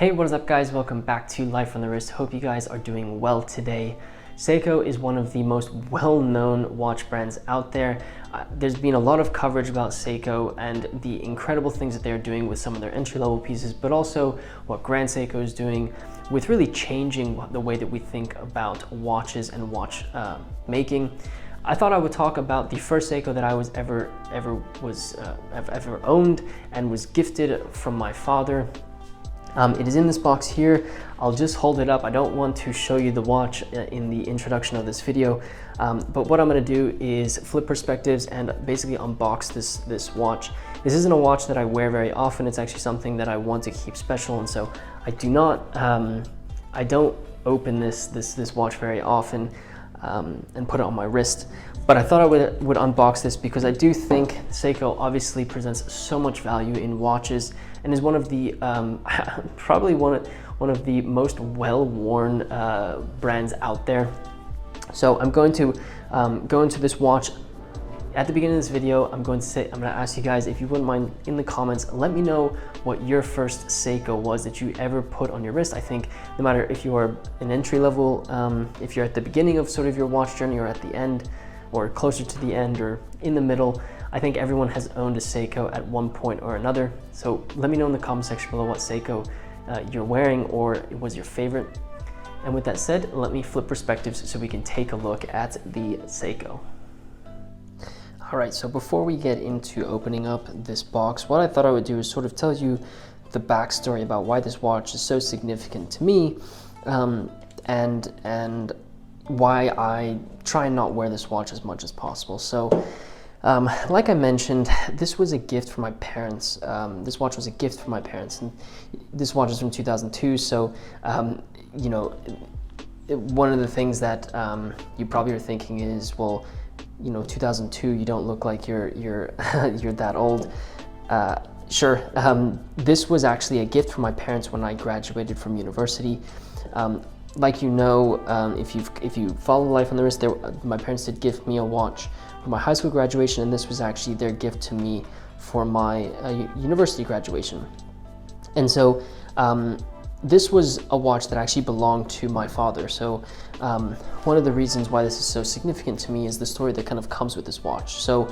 Hey, what is up guys? Welcome back to Life on the Wrist. Hope you guys are doing well today. Seiko is one of the most well-known watch brands out there. There's been a lot of coverage about Seiko and the incredible things that they're doing with some of their entry-level pieces, but also what Grand Seiko is doing with really changing the way that we think about watches and watch making. I thought I would talk about the first Seiko that I was ever owned and was gifted from my father. It is in this box here. I'll just hold it up. I don't want to show you the watch in the introduction of this video, but what I'm going to do is flip perspectives and basically unbox this watch. This isn't a watch that I wear very often. It's actually something that I want to keep special, and so I don't open this watch very often and put it on my wrist. But I thought I would unbox this because I do think Seiko obviously presents so much value in watches and is one of the probably one of the most well-worn brands out there. So I'm going to go into this watch. At the beginning of this video, I'm going to ask you guys, if you wouldn't mind, in the comments, let me know what your first Seiko was that you ever put on your wrist. I think no matter if you are an entry level, if you're at the beginning of sort of your watch journey or at the end, or closer to the end or in the middle, I think everyone has owned a Seiko at one point or another. So let me know in the comment section below what Seiko you're wearing or was your favorite. And with that said, let me flip perspectives so we can take a look at the Seiko. All right, so before we get into opening up this box, what I thought I would do is sort of tell you the backstory about why this watch is so significant to me, and why I try and not wear this watch as much as possible. So, like I mentioned, this was a gift from my parents. This watch was a gift from my parents, and this watch is from 2002. So, you know, one of the things that you probably are thinking is, well, you know, 2002, you don't look like you're you're that old. Sure. This was actually a gift from my parents when I graduated from university. Like you know, if you follow Life on the Wrist, my parents did gift me a watch for my high school graduation, and this was actually their gift to me for my university graduation. And so this was a watch that actually belonged to my father. So one of the reasons why this is so significant to me is the story that kind of comes with this watch. So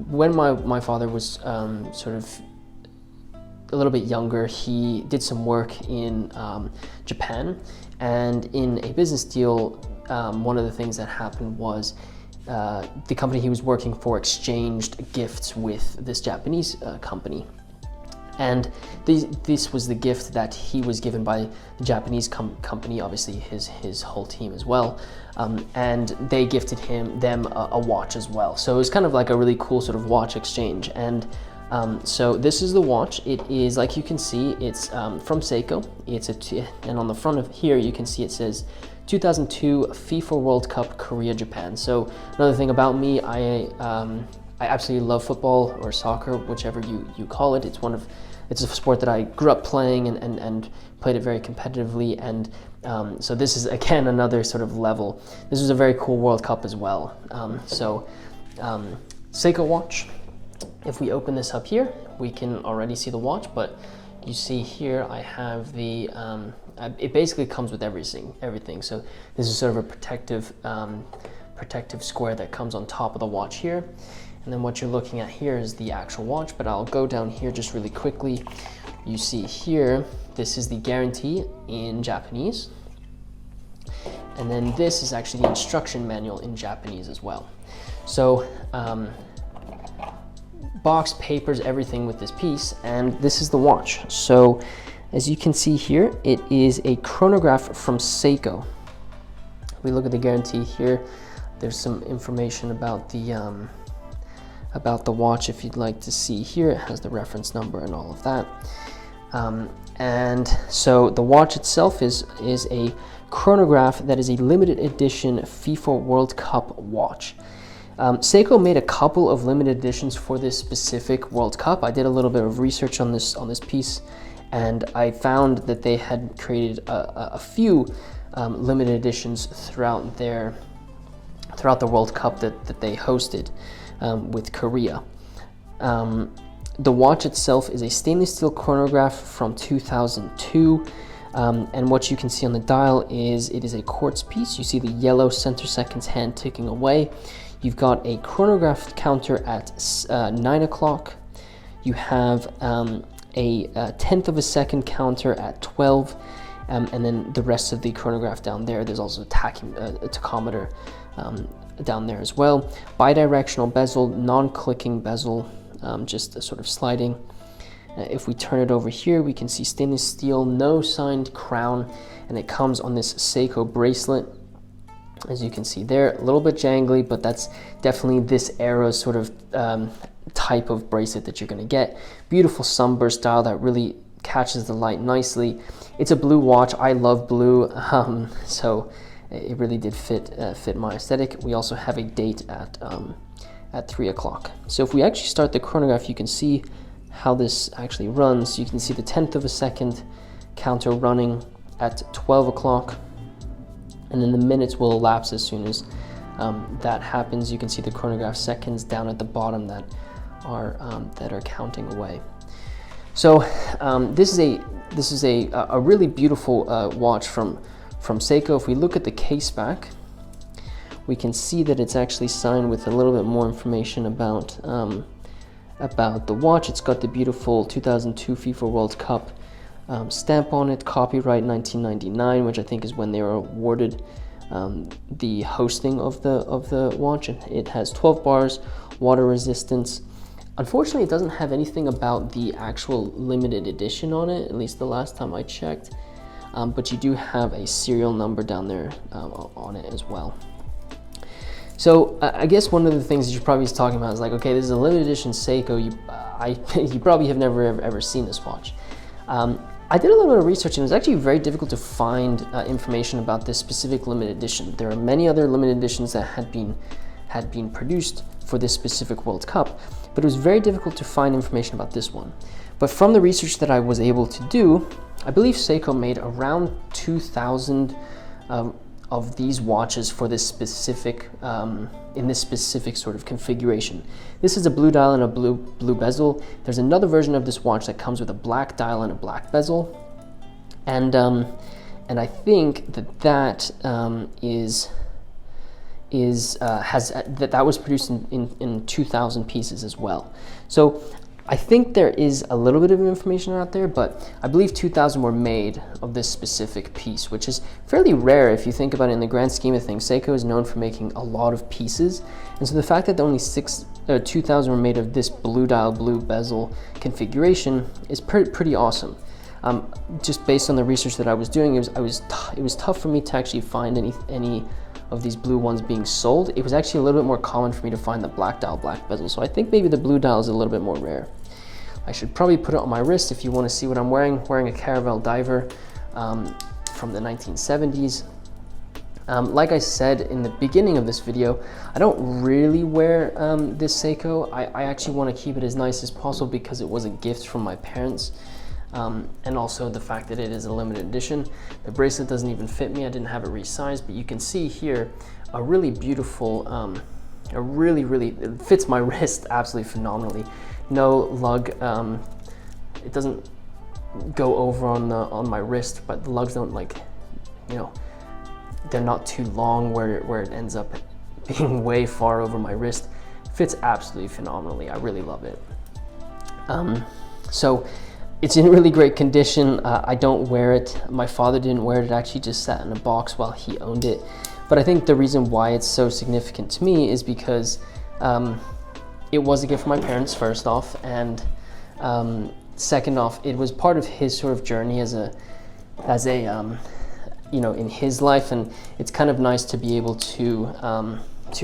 when my father was sort of a little bit younger, he did some work in Japan, and in a business deal, one of the things that happened was the company he was working for exchanged gifts with this Japanese company. And this was the gift that he was given by the Japanese company, obviously his whole team as well, and they gifted them a watch as well. So it was kind of like a really cool sort of watch exchange. And so this is the watch. It is, like you can see, it's from Seiko. And on the front of here you can see it says 2002 FIFA World Cup Korea Japan. So another thing about me, I absolutely love football or soccer, whichever you call it. It's a sport that I grew up playing and played it very competitively. And so this is, again, another sort of level. This was a very cool World Cup as well. Seiko watch. If we open this up here, we can already see the watch, but you see here I have the, it basically comes with everything. So this is sort of a protective square that comes on top of the watch here. And then what you're looking at here is the actual watch, but I'll go down here just really quickly. You see here, this is the guarantee in Japanese. And then this is actually the instruction manual in Japanese as well. So, box, papers, everything with this piece, and this is the watch. So as you can see here, it is a chronograph from Seiko. We look at the guarantee here. There's some information about the watch if you'd like to see here. It has the reference number and all of that. And so the watch itself is a chronograph that is a limited edition FIFA World Cup watch. Seiko made a couple of limited editions for this specific World Cup. I did a little bit of research on this piece, and I found that they had created a few limited editions throughout the World Cup that they hosted with Korea. The watch itself is a stainless steel chronograph from 2002. And what you can see on the dial is it is a quartz piece. You see the yellow center seconds hand ticking away. You've got a chronograph counter at 9 o'clock. You have a tenth of a second counter at 12, and then the rest of the chronograph down there. There's also a tachometer down there as well. Bidirectional bezel, non-clicking bezel, just a sort of sliding. If we turn it over here, we can see stainless steel, no signed crown, and it comes on this Seiko bracelet. As you can see there, a little bit jangly, but that's definitely this era sort of type of bracelet that you're going to get. Beautiful sunburst style that really catches the light nicely. It's a blue watch. I love blue, so it really did fit my aesthetic. We also have a date at 3 o'clock. So if we actually start the chronograph, you can see how this actually runs. You can see the tenth of a second counter running at 12 o'clock, and then the minutes will elapse as soon as that happens. You can see the chronograph seconds down at the bottom that are counting away. So this is a really beautiful watch from Seiko. If we look at the case back, we can see that it's actually signed with a little bit more information about the watch. It's got the beautiful 2002 FIFA World Cup stamp on it, copyright 1999, which I think is when they were awarded the hosting of the watch. And it has 12 bars, water resistance. Unfortunately, it doesn't have anything about the actual limited edition on it, at least the last time I checked, but you do have a serial number down there on it as well. So I guess one of the things that you're probably talking about is like, okay, this is a limited edition Seiko. You probably have never ever seen this watch. I did a little bit of research, and it was actually very difficult to find information about this specific limited edition. There are many other limited editions that had been produced for this specific World Cup, but it was very difficult to find information about this one. But from the research that I was able to do, I believe Seiko made around 2,000 of these watches for this specific, in this specific sort of configuration. This is a blue dial and a blue bezel. There's another version of this watch that comes with a black dial and a black bezel, and I think that was produced in 2,000 pieces as well. So I think there is a little bit of information out there, but I believe 2,000 were made of this specific piece, which is fairly rare if you think about it in the grand scheme of things. Seiko is known for making a lot of pieces, and so the fact that only 2,000 were made of this blue dial, blue bezel configuration is pretty awesome. Just based on the research that I was doing, it was tough for me to actually find any of these blue ones being sold. It was actually a little bit more common for me to find the black dial, black bezel. So I think maybe the blue dial is a little bit more rare. I should probably put it on my wrist if you want to see what I'm wearing. Wearing a Caravelle diver from the 1970s. Like I said in the beginning of this video, I don't really wear this Seiko. I actually want to keep it as nice as possible because it was a gift from my parents. And also the fact that it is a limited edition. The bracelet doesn't even fit me. I didn't have it resized, but you can see here a really beautiful, it fits my wrist absolutely phenomenally. No lug, it doesn't go over on my wrist, but the lugs don't, like, you know, they're not too long where it ends up being way far over my wrist. It fits absolutely phenomenally. I really love it. So it's in really great condition. I don't wear it. My father didn't wear it. It actually just sat in a box while he owned it. But I think the reason why it's so significant to me is because it was a gift from my parents, first off, and second off, it was part of his sort of journey as a you know, in his life, and it's kind of nice to be able to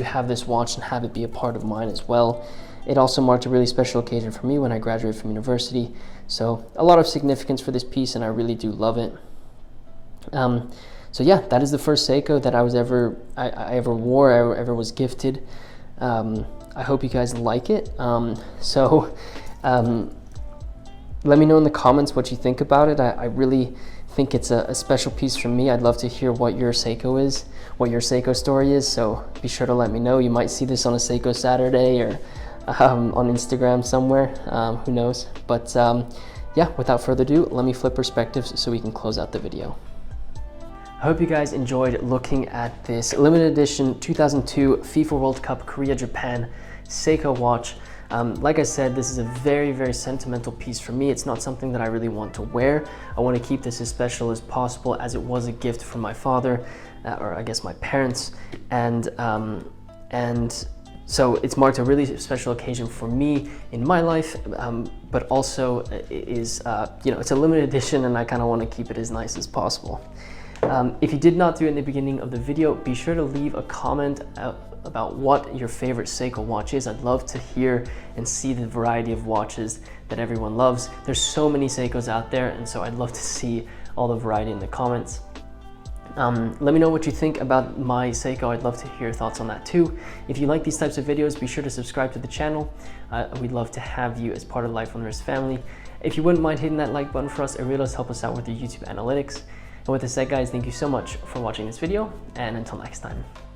have this watch and have it be a part of mine as well. It also marked a really special occasion for me when I graduated from university, so a lot of significance for this piece, and I really do love it. So yeah, that is the first Seiko that I ever wore, I ever was gifted. I hope you guys like it. Let me know in the comments what you think about it. I really think it's a special piece for me. I'd love to hear what your Seiko is, what your Seiko story is, so be sure to let me know. You might see this on a Seiko Saturday, or on Instagram somewhere, who knows. But yeah, without further ado, let me flip perspectives so we can close out the video. I hope you guys enjoyed looking at this limited edition 2002 FIFA World Cup Korea Japan Seiko watch. Like I said, this is a very, very sentimental piece for me. It's not something that I really want to wear. I want to keep this as special as possible, as it was a gift from my father, or I guess my parents, and so it's marked a really special occasion for me in my life, but also is, you know, it's a limited edition, and I kind of want to keep it as nice as possible. If you did not do it in the beginning of the video, be sure to leave a comment about what your favorite Seiko watch is. I'd love to hear and see the variety of watches that everyone loves. There's so many Seikos out there, and so I'd love to see all the variety in the comments. Let me know what you think about my Seiko. I'd love to hear your thoughts on that too. If you like these types of videos, be sure to subscribe to the channel. We'd love to have you as part of the Life Runners family. If you wouldn't mind hitting that like button for us, it really does help us out with the YouTube analytics. And with that said, guys, thank you so much for watching this video, and until next time.